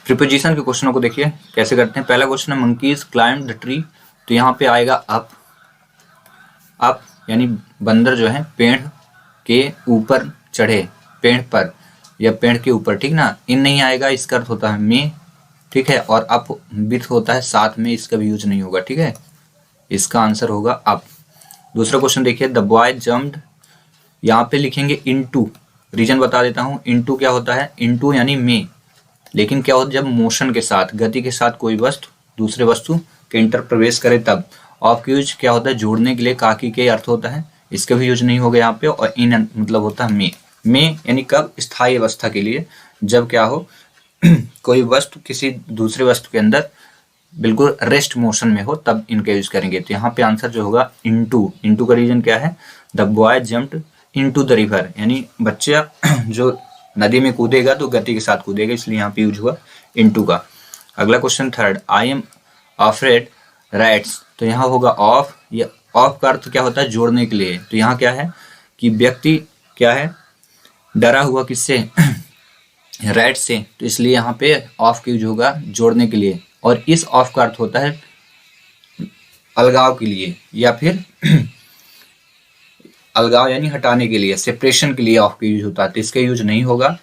Preposition के क्वेश्चनों को देखिए कैसे करते हैं। पहला क्वेश्चन है मंकीज क्लाइंब द ट्री, तो यहाँ पे आएगा अप। अप यानी बंदर जो है पेड़ के ऊपर चढ़े, पेड़ पर या पेड़ के ऊपर, ठीक ना। इन नहीं आएगा, इसका अर्थ होता है में, ठीक है। और अप विथ होता है साथ में, इसका भी यूज नहीं होगा, ठीक है। इसका आंसर होगा अप। दूसरा क्वेश्चन देखिए, द बॉय जम्प्ड, यहाँ पे लिखेंगे इनटू। रीजन बता देता हूँ, इनटू क्या होता है, इनटू यानी में, लेकिन क्या होता है जब मोशन के साथ, गति के साथ कोई वस्तु दूसरे वस्तु के इंटर प्रवेश करे तब। ऑफ का यूज क्या होता है, जोड़ने के लिए, काकी के अर्थ होता है, इसका भी यूज नहीं होगा यहाँ पे। और इन मतलब होता है में यानी कब, स्थायी अवस्था के लिए, जब क्या हो कोई वस्तु किसी दूसरे वस्तु के अंदर बिल्कुल रेस्ट मोशन में हो, तब इनका यूज करेंगे। तो यहाँ पे आंसर जो होगा इनटू। इनटू का रीजन क्या है, the boy jumped into the river, यानी बच्चा जो नदी में कूदेगा तो गति के साथ कूदेगा, इसलिए यहाँ पे यूज हुआ इनटू का। अगला question third, I am afraid rats, तो यहाँ होगा ऑफ। ये ऑफ का अर्थ क्या होता है, जोड़ने के लिए। तो यहाँ क्या है कि व्यक्ति क्या है, डरा हुआ किससे रैट से, तो इसलिए यहाँ पे ऑफ का यूज होगा जोड़ने के लिए। और इस ऑफ का अर्थ होता है अलगाव के लिए, या फिर अलगाव यानी हटाने के लिए, सेपरेशन के लिए ऑफ का यूज होता है। तो इसका यूज नहीं होगा।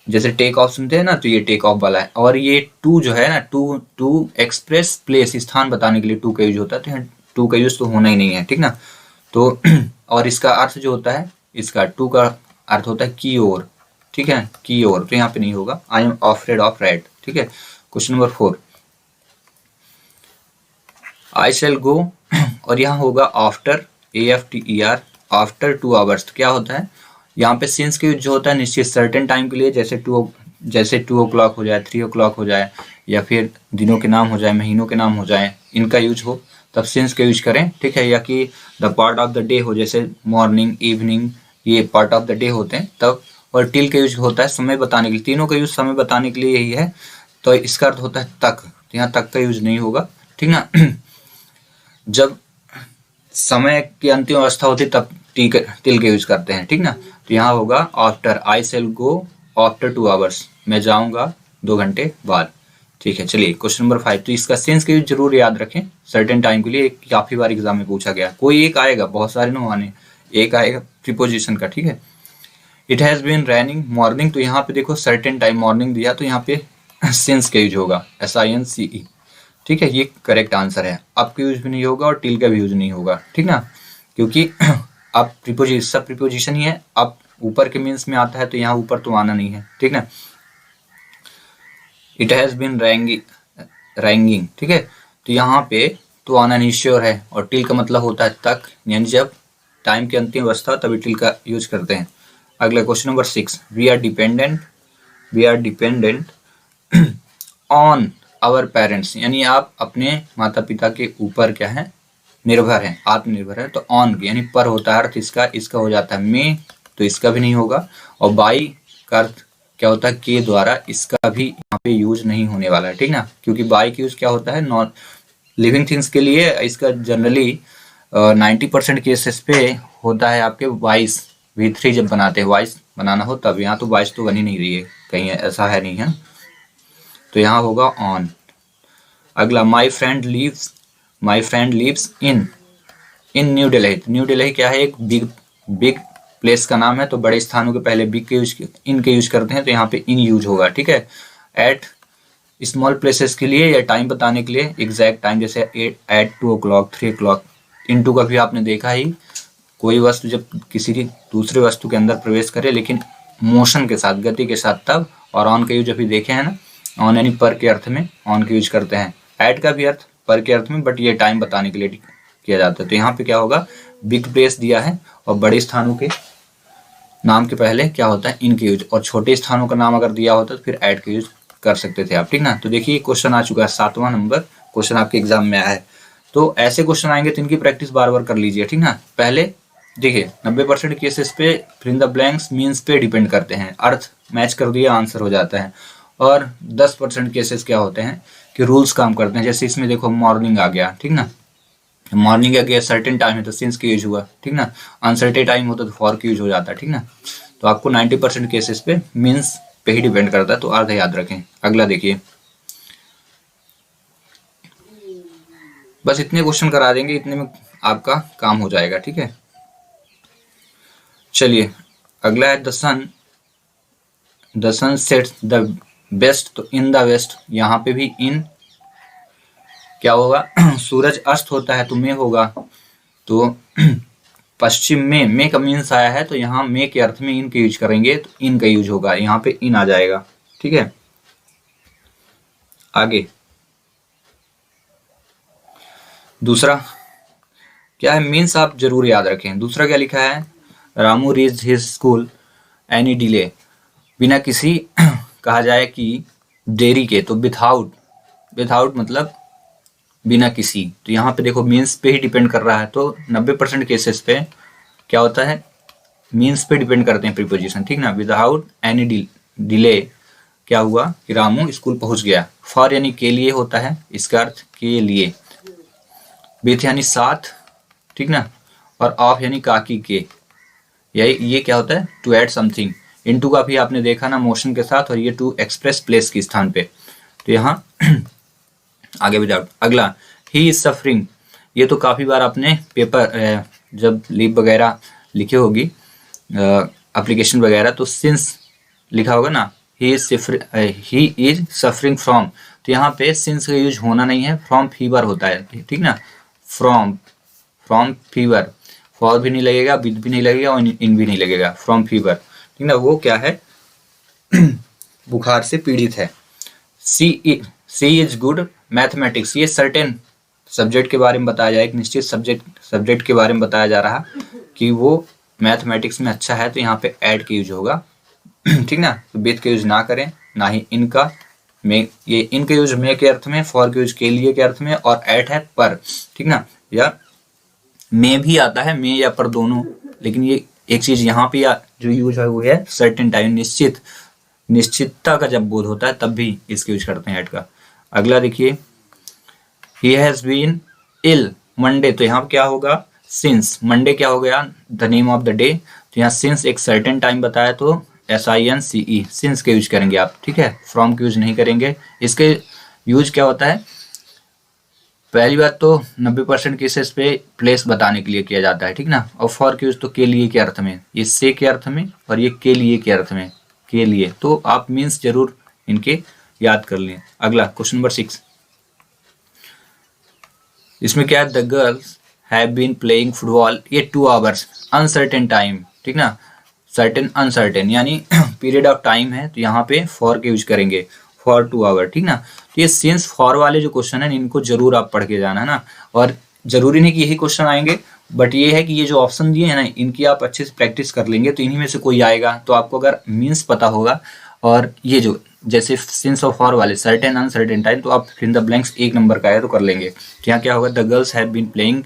जैसे टेक ऑफ सुनते हैं ना, तो ये टेक ऑफ वाला है। और ये टू जो है ना, टू एक्सप्रेस प्लेस, स्थान बताने के लिए टू का यूज होता है। तो टू का यूज तो होना ही नहीं है, ठीक ना। तो और इसका अर्थ जो होता है, इसका टू का अर्थ होता है की ओर, ठीक है, की ओर। तो यहाँ पे नहीं होगा, I am afraid of rat, ठीक है। क्वेश्चन नंबर 4, आई शैल गो, और यहाँ होगा आफ्टर, AFTER, आफ्टर 2 आवर्स। तो क्या होता है यहाँ पे सिंस के यूज जो होता है निश्चित सर्टेन टाइम के लिए, जैसे 2 o'clock हो जाए, 3 o'clock हो जाए, या फिर दिनों के नाम हो जाए, महीनों के नाम हो जाए, इनका यूज हो तब सिंस का यूज करें, ठीक है। या कि the part of the day हो, जैसे मॉर्निंग, इवनिंग, ये पार्ट ऑफ द डे होते हैं तब। और टिल का यूज होता है समय बताने के लिए, तीनों का यूज समय बताने के लिए यही है। तो इसका अर्थ होता है तक, तो यहाँ तक का यूज नहीं होगा, ठीक ना। जब समय की अंतिम अवस्था होती है तब टिल का यूज करते हैं, ठीक ना। तो यहाँ होगा आफ्टर, आई शैल गो आफ्टर 2 आवर्स, मैं जाऊंगा 2 घंटे बाद, ठीक है। चलिए क्वेश्चन नंबर 5, तो इसका सेंस का यूज जरूर याद रखें, सर्टेन टाइम के लिए काफी बार एग्जाम में पूछा गया। कोई एक आएगा, बहुत सारे ना आने, एक आएगा प्रीपोजिशन का, ठीक है। It has been raining morning, तो यहाँ पे देखो सर्टेन टाइम मॉर्निंग दिया, तो यहाँ पे सेंस का यूज होगा, SINCE, ठीक है। ये करेक्ट आंसर है। अप का यूज भी नहीं होगा और टिल का भी यूज नहीं होगा, ठीक ना, क्योंकि अब प्रीपोजिशन, सब प्रीपोजिशन ही है। अब ऊपर के मीन्स में आता है, तो यहाँ ऊपर तो आना नहीं है, ठीक ना। इट हैज बीन रैंगिंग, ठीक है। तो यहाँ पे तो आना नहीं श्योर है, और टिल का मतलब होता है तक, यानी जब टाइम की अंतिम अवस्था तभी टिल का यूज करते हैं। अगला question number 6, we are dependent on our parents, यानी आप अपने माता पिता के ऊपर क्या है, निर्भर है, आत्मनिर्भर है। तो ऑन यानी पर होता है अर्थ इसका हो जाता है में, तो इसका भी नहीं होगा। और बाई का अर्थ क्या होता है, के द्वारा, इसका भी यहाँ पे यूज नहीं होने वाला है, ठीक ना। क्योंकि बाई का यूज क्या होता है, नॉन लिविंग थिंग्स के लिए। इसका जनरली 90% केसेस पे होता है आपके वॉइस, V3 जब बनाते हैं, वॉइस बनाना हो तब। यहाँ तो वॉइस तो बन ही नहीं रही है, कहीं ऐसा है नहीं है, तो यहाँ होगा ऑन। अगला, my friend lives in New Delhi. New Delhi क्या है, एक बिग प्लेस का नाम है, तो बड़े स्थानों के पहले बिग के यूज, इन के यूज करते हैं, तो यहाँ पे इन यूज होगा, ठीक है। एट स्मॉल प्लेसेस के लिए या टाइम बताने के लिए, एग्जैक्ट टाइम, जैसे एट 2 o'clock, 3 o'clock। इनटू का भी आपने देखा ही, कोई वस्तु जब किसी दूसरे वस्तु के अंदर प्रवेश करे, लेकिन मोशन के साथ, गति के साथ, तब। और ऑन का यूज अभी देखे हैं ना, ऑन यानी पर के अर्थ में ऑन का यूज करते हैं। एट का भी अर्थ पर के अर्थ में, बट ये टाइम बताने के लिए किया जाता है। तो यहाँ पे क्या होगा, बिग प्लेस दिया है, और बड़े स्थानों के नाम के पहले क्या होता है, इनके यूज। और छोटे स्थानों का नाम अगर दिया होता तो फिर एट का यूज कर सकते थे आप, ठीक ना। तो देखिए क्वेश्चन आ चुका है, 7वां नंबर क्वेश्चन आपके एग्जाम में आया है। तो ऐसे क्वेश्चन आएंगे तो इनकी प्रैक्टिस बार बार कर लीजिए, ठीक ना। पहले देखिए 90% केसेस पे fill in the blanks means पे डिपेंड करते हैं, अर्थ मैच कर दिया आंसर हो जाता है। और 10% केसेस क्या होते हैं कि रूल्स काम करते हैं, जैसे इसमें देखो मॉर्निंग आ गया, ठीक ना। मॉर्निंग आ गया, सर्टेन टाइम है तो सिंस का यूज हुआ, ठीक ना। अनसर्टेन टाइम होता तो फॉर का यूज हो जाता है, ठीक ना। तो आपको 90% केसेस पे मीन्स पे ही डिपेंड करता है, तो अर्थ याद रखें। अगला देखिए, बस इतने क्वेश्चन करा देंगे, इतने में आपका काम हो जाएगा, ठीक है। चलिए अगला है the sun sets the best, तो इन द वेस्ट, यहाँ पे भी इन क्या होगा सूरज अस्त होता है तो में होगा, तो पश्चिम में, में का मीन्स आया है तो यहाँ में के अर्थ में इन का यूज करेंगे तो इन का यूज होगा, यहाँ पे इन आ जाएगा, ठीक है। आगे दूसरा क्या है, मीन्स आप जरूर याद रखें। दूसरा क्या लिखा है, Ramu reach his school any delay, बिना किसी कहा जाए कि देरी के, तो विथआउट, विथआउट मतलब बिना किसी, तो यहाँ पे देखो मीन्स पे ही डिपेंड कर रहा है, तो 90% केसेस पे क्या होता है, मीन्स पे डिपेंड करते हैं प्रीपोजिशन, ठीक ना। विदाउट एनी डिले क्या हुआ कि रामू स्कूल पहुंच गया। फॉर यानी के लिए होता है, इसका अर्थ के लिए। विथ यानी साथ, ठीक ना। और ऑफ यानी काकी के, ये क्या होता है, टू ऐड समथिंग। इनटू का भी आपने देखा ना मोशन के साथ, और ये टू एक्सप्रेस प्लेस के स्थान पे, तो यहाँ आगे विदाउट। अगला ही इज सफरिंग, ये तो काफी बार आपने पेपर जब लीव वगैरह लिखे होगी एप्लीकेशन वगैरह, तो सिंस लिखा होगा ना, ही इज सफरिंग फ्रॉम, तो यहाँ पे सिंस का यूज होना नहीं है, फ्रॉम फीवर होता है, ठीक ना। फ्रॉम फीवर, फॉर भी नहीं लगेगा, विद भी नहीं लगेगा और इन भी नहीं लगेगा, फ्रॉम फीवर, ठीक ना। वो क्या है बुखार से पीड़ित है। सी इज गुड मैथमेटिक्स, ये सर्टेन सब्जेक्ट के बारे में बताया जाए, एक निश्चित सब्जेक्ट के बारे में बताया जा रहा कि वो मैथमेटिक्स में अच्छा है, तो यहाँ पे ऐड का यूज होगा, ठीक ना। तो विथ का यूज ना करें, ना ही इनका, में, ये इनका यूज में के अर्थ में, फॉर के यूज के लिए के अर्थ में, और एट है पर, ठीक ना। या में भी आता है, में या पर दोनों, लेकिन ये एक चीज यहाँ पे जो यूज है वो है सर्टेन टाइम, निश्चितता का जब बोध होता है तब भी इसके यूज करते हैं एट का। अगला देखिए, he has been ill Monday, तो यहाँ क्या होगा, सिंस। मंडे क्या हो गया, the name of the day, तो यहाँ सिंस एक सर्टेन टाइम बताया, तो SINCE सिंस के यूज करेंगे आप, ठीक है। फ्रॉम के यूज नहीं करेंगे। इसके यूज क्या होता है, पहली बात तो 90% केसेस पे प्लेस बताने के लिए किया जाता है, ठीक ना। और फॉर के यूज तो के लिए के अर्थ में, ये से के अर्थ में, और ये के लिए के अर्थ में, के लिए, तो आप मीन्स जरूर इनके याद कर लें। अगला क्वेश्चन नंबर 6, इसमें क्या है, the girls have been playing football, ये 2 आवर्स, अनसर्टेन टाइम, ठीक ना। सर्टेन अनसर्टेन यानी पीरियड ऑफ टाइम है, तो यहाँ पे फॉर के यूज करेंगे, फॉर 2 आवर, ठीक ना। तो ये सिंस फॉर वाले जो क्वेश्चन है इनको जरूर आप पढ़ के जाना है ना, और जरूरी नहीं कि यही क्वेश्चन आएंगे, बट ये है कि ये जो ऑप्शन दिए हैं ना इनकी आप अच्छे से प्रैक्टिस कर लेंगे तो इन्हीं में से कोई आएगा। तो आपको अगर मीन्स पता होगा, और ये जो जैसे सिंस और फॉर वाले सर्टेन अनसर्टेन टाइम, तो आप फिर द ब्लैंक्स 1 नंबर का है तो कर लेंगे। तो यहाँ क्या होगा, the girls have been playing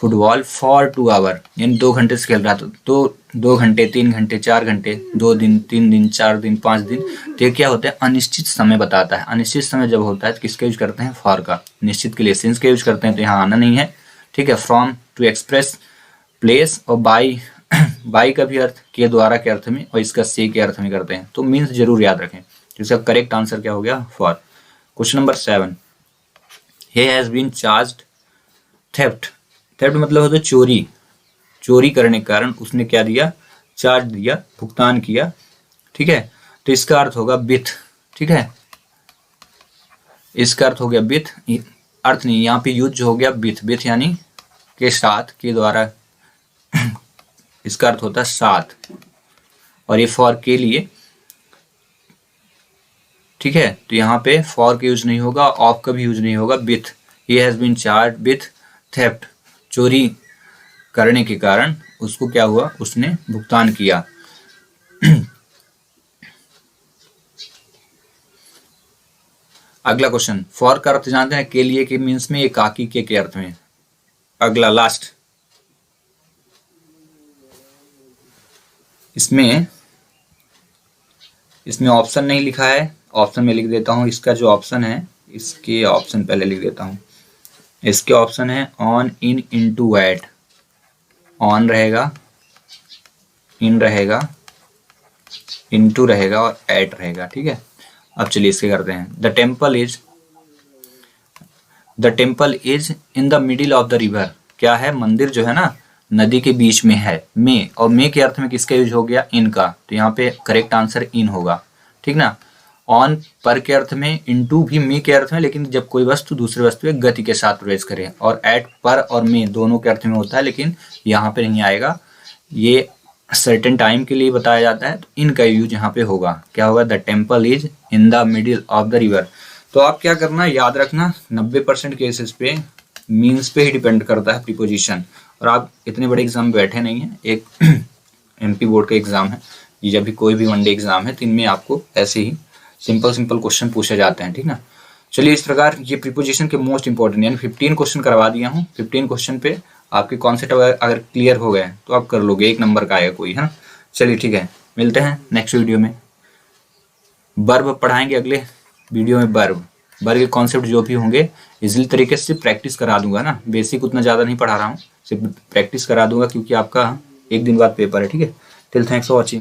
football for 2 hour, यानी 2 घंटे से खेल रहा था, तो 2 घंटे, 3 घंटे, 4 घंटे, 2 दिन, 3 दिन, 4 दिन, 5 दिन, तो ये क्या होता है, अनिश्चित समय बताता है। अनिश्चित समय जब होता है तो किसका यूज करते हैं, फॉर का। निश्चित के लिए सिंस का यूज करते हैं, तो यहाँ आना नहीं है, ठीक है। फ्रॉम टू एक्सप्रेस प्लेस, और बाई बाई का भी अर्थ के द्वारा के अर्थ में, और इसका से के अर्थ में करते हैं, तो मीन्स जरूर याद रखें। इसका करेक्ट आंसर क्या हो गया, for. Question number 7, he has been charged theft, theft मतलब होता है चोरी, चोरी करने के कारण उसने क्या दिया, चार्ज दिया, भुगतान किया, ठीक है। तो इसका अर्थ होगा विथ, ठीक है। इसका अर्थ हो गया विथ, अर्थ नहीं, यहाँ पे यूज हो गया विथ, विथ यानी के साथ, के द्वारा, इसका अर्थ होता है साथ, और ये फॉर के लिए, ठीक है। तो यहाँ पे फॉर का यूज नहीं होगा, ऑफ का भी यूज नहीं होगा, with. He has been charge with theft, चोरी करने के कारण उसको क्या हुआ, उसने भुगतान किया। अगला क्वेश्चन, फॉर का अर्थ जानते हैं, के लिए के मीन्स में, ये काकी के अर्थ में। अगला लास्ट, इसमें ऑप्शन नहीं लिखा है, ऑप्शन में लिख देता हूं। इसका जो ऑप्शन है, इसके ऑप्शन पहले लिख देता हूं। इसके ऑप्शन है on, in, into, at. On रहेगा, इन रहेगा, इनटू रहेगा, और एट रहेगा, ठीक है। अब चलिए इसके करते हैं। The temple is the temple is in the middle of the river, क्या है, मंदिर जो है ना नदी के बीच में है। में, और में के अर्थ में किसका यूज हो गया, इन का, तो यहाँ पे करेक्ट आंसर इन होगा, ठीक ना। ऑन पर के अर्थ में, इनटू भी में के अर्थ में, लेकिन जब कोई वस्तु दूसरे वस्तु के गति के साथ प्रवेश करे। और एट, पर और में दोनों के अर्थ में होता है, लेकिन यहाँ पे नहीं आएगा, ये सर्टेन टाइम के लिए बताया जाता है, तो इनका यूज यहाँ पे होगा। क्या होगा, the temple is in the middle of the river. तो आप क्या करना, याद रखना 90% केसेस पे मीन्स पे ही डिपेंड करता है प्रीपोजिशन। और आप इतने बड़े एग्जाम बैठे नहीं हैं, एक एमपी बोर्ड का एग्जाम है, ये जब भी कोई भी वनडे एग्जाम है तो इनमें आपको ऐसे ही सिंपल क्वेश्चन पूछे जाते हैं, ठीक ना। चलिए, इस प्रकार ये प्रीपोजिशन के मोस्ट इंपॉर्टेंट यानी 15 क्वेश्चन करवा दिया हूँ। 15 क्वेश्चन पे आपके कॉन्सेप्ट अगर क्लियर हो गए तो आप कर लोगे, 1 नंबर का आएगा कोई, है ना। चलिए ठीक है, मिलते हैं नेक्स्ट वीडियो में। वर्ब पढ़ाएंगे अगले वीडियो में। वर्ब के कॉन्सेप्ट जो भी होंगे इजीली तरीके से प्रैक्टिस करा दूंगा ना, बेसिक उतना ज़्यादा नहीं पढ़ा रहा हूँ, सिर्फ प्रैक्टिस करा दूंगा, क्योंकि आपका 1 दिन बाद पेपर है, ठीक है। Till thanks for watching.